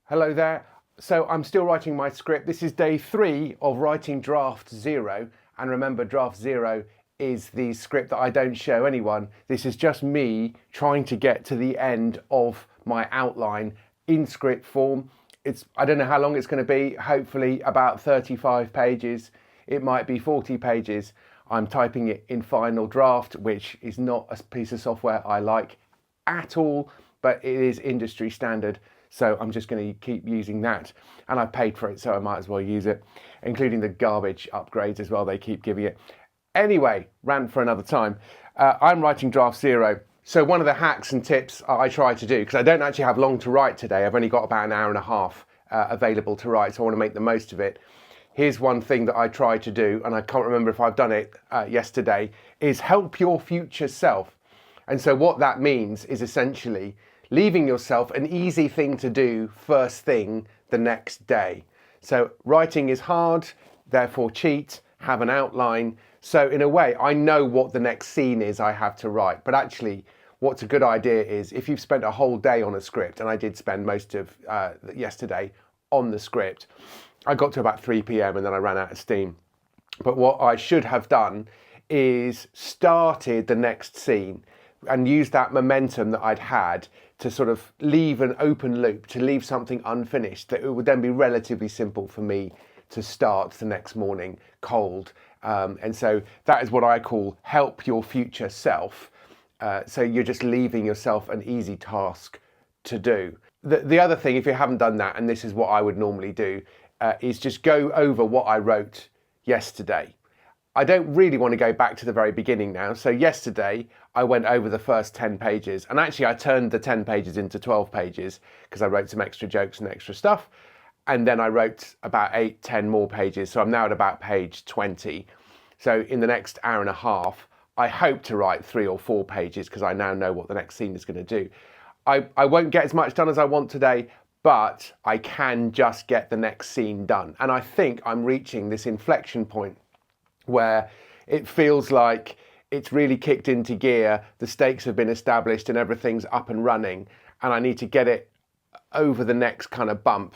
Hello there. So I'm still writing my script. This is day 3 of writing draft 0. And remember, draft 0 is the script that I don't show anyone. This is just me trying to get to the end of my outline in script form. I don't know how long it's going to be, hopefully about 35 pages. It might be 40 pages. I'm typing it in Final Draft, which is not a piece of software I like at all, but it is industry standard. So I'm just going to keep using that. And I paid for it, so I might as well use it, including the garbage upgrades as well they keep giving it. Anyway, rant for another time. I'm writing draft 0. So one of the hacks and tips I try to do, because I don't actually have long to write today, I've only got about an hour and a half available to write, so I want to make the most of it. Here's one thing that I try to do, and I can't remember if I've done it yesterday, is help your future self. And so what that means is essentially leaving yourself an easy thing to do first thing the next day. So writing is hard, therefore cheat, have an outline. So in a way, I know what the next scene is I have to write. But actually, what's a good idea is if you've spent a whole day on a script, and I did spend most of yesterday on the script, I got to about 3 p.m. and then I ran out of steam. But what I should have done is started the next scene and used that momentum that I'd had to sort of leave an open loop, to leave something unfinished, that it would then be relatively simple for me to start the next morning cold. And so that is what I call help your future self. So you're just leaving yourself an easy task to do. The other thing, if you haven't done that, and this is what I would normally do, is just go over what I wrote yesterday. I don't really want to go back to the very beginning now. So yesterday I went over the first 10 pages, and actually I turned the 10 pages into 12 pages because I wrote some extra jokes and extra stuff. And then I wrote about 8-10 more pages. So I'm now at about page 20. So in the next hour and a half, I hope to write 3 or 4 pages because I now know what the next scene is going to do. I won't get as much done as I want today, but I can just get the next scene done. And I think I'm reaching this inflection point where it feels like it's really kicked into gear, the stakes have been established and everything's up and running, and I need to get it over the next kind of bump.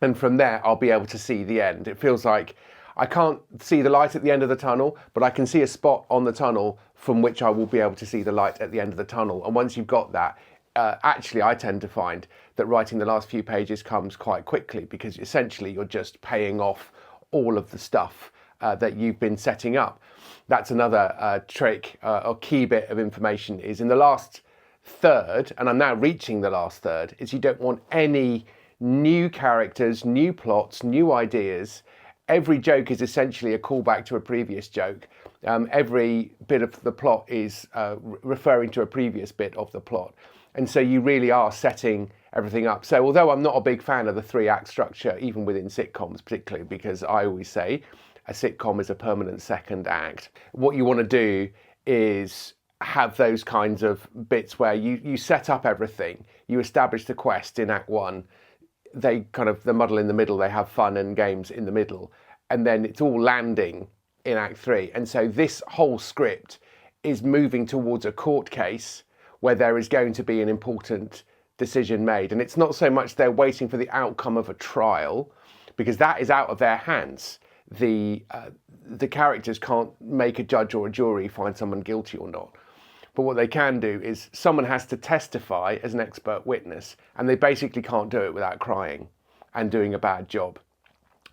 And from there, I'll be able to see the end. It feels like I can't see the light at the end of the tunnel, but I can see a spot on the tunnel from which I will be able to see the light at the end of the tunnel. And once you've got that, actually, I tend to find that writing the last few pages comes quite quickly because essentially you're just paying off all of the stuff that you've been setting up. That's another trick or key bit of information is in the last third, and I'm now reaching the last third, is you don't want any new characters, new plots, new ideas. Every joke is essentially a callback to a previous joke. Every bit of the plot is referring to a previous bit of the plot. And so you really are setting everything up. So although I'm not a big fan of the 3-act structure, even within sitcoms particularly, because I always say a sitcom is a permanent second act. What you want to do is have those kinds of bits where you set up everything, you establish the quest in Act 1, they muddle in the middle, they have fun and games in the middle, and then it's all landing in Act 3. And so this whole script is moving towards a court case where there is going to be an important decision made. And it's not so much they're waiting for the outcome of a trial, because that is out of their hands. The characters can't make a judge or a jury find someone guilty or not. But what they can do is someone has to testify as an expert witness, and they basically can't do it without crying and doing a bad job.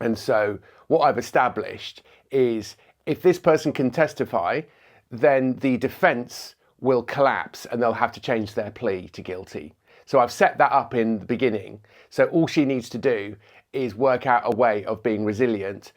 And so what I've established is if this person can testify, then the defense will collapse and they'll have to change their plea to guilty. So I've set that up in the beginning. So all she needs to do is work out a way of being resilient.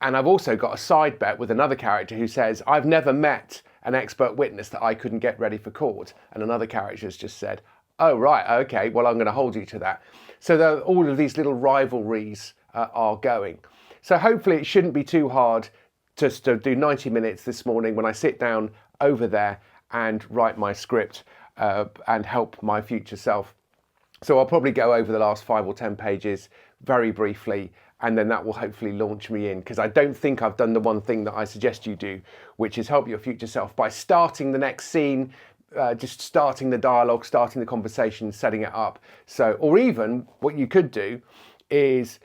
And I've also got a side bet with another character who says, I've never met an expert witness that I couldn't get ready for court. And another character has just said, oh, right, okay, well, I'm going to hold you to that. So all of these little rivalries are going. So hopefully it shouldn't be too hard just to do 90 minutes this morning when I sit down over there and write my script and help my future self. So I'll probably go over the last 5 or 10 pages very briefly, and then that will hopefully launch me in, because I don't think I've done the one thing that I suggest you do, which is help your future self by starting the next scene just starting the dialogue, starting the conversation, setting it up. So, or even what you could do is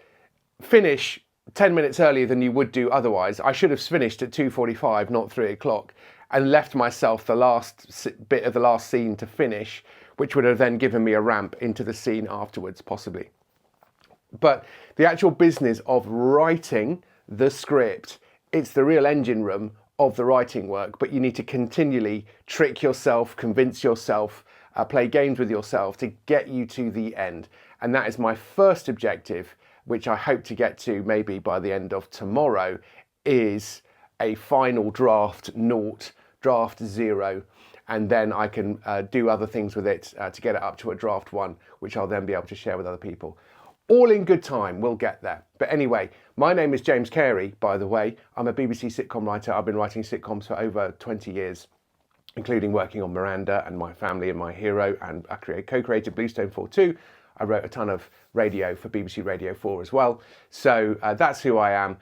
finish 10 minutes earlier than you would do otherwise. I should have finished at 2:45, not 3 o'clock, and left myself the last bit of the last scene to finish, which would have then given me a ramp into the scene afterwards, possibly. But the actual business of writing the script, it's the real engine room of the writing work, but you need to continually trick yourself, convince yourself, play games with yourself to get you to the end. And that is my first objective, which I hope to get to maybe by the end of tomorrow, is a final draft 0, draft 0, and then I can do other things with it to get it up to a draft 1, which I'll then be able to share with other people. All in good time, we'll get there. But anyway, my name is James Carey, by the way. I'm a BBC sitcom writer. I've been writing sitcoms for over 20 years, including working on Miranda and My Family and My Hero, and I co-created Bluestone 4-2. I wrote a ton of radio for BBC Radio 4 as well. So that's who I am.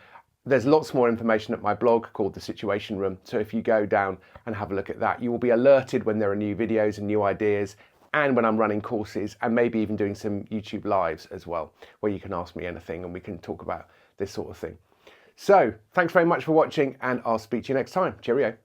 There's lots more information at my blog called The Situation Room. So if you go down and have a look at that, you will be alerted when there are new videos and new ideas, and when I'm running courses, and maybe even doing some YouTube lives as well, where you can ask me anything and we can talk about this sort of thing. So thanks very much for watching, and I'll speak to you next time. Cheerio.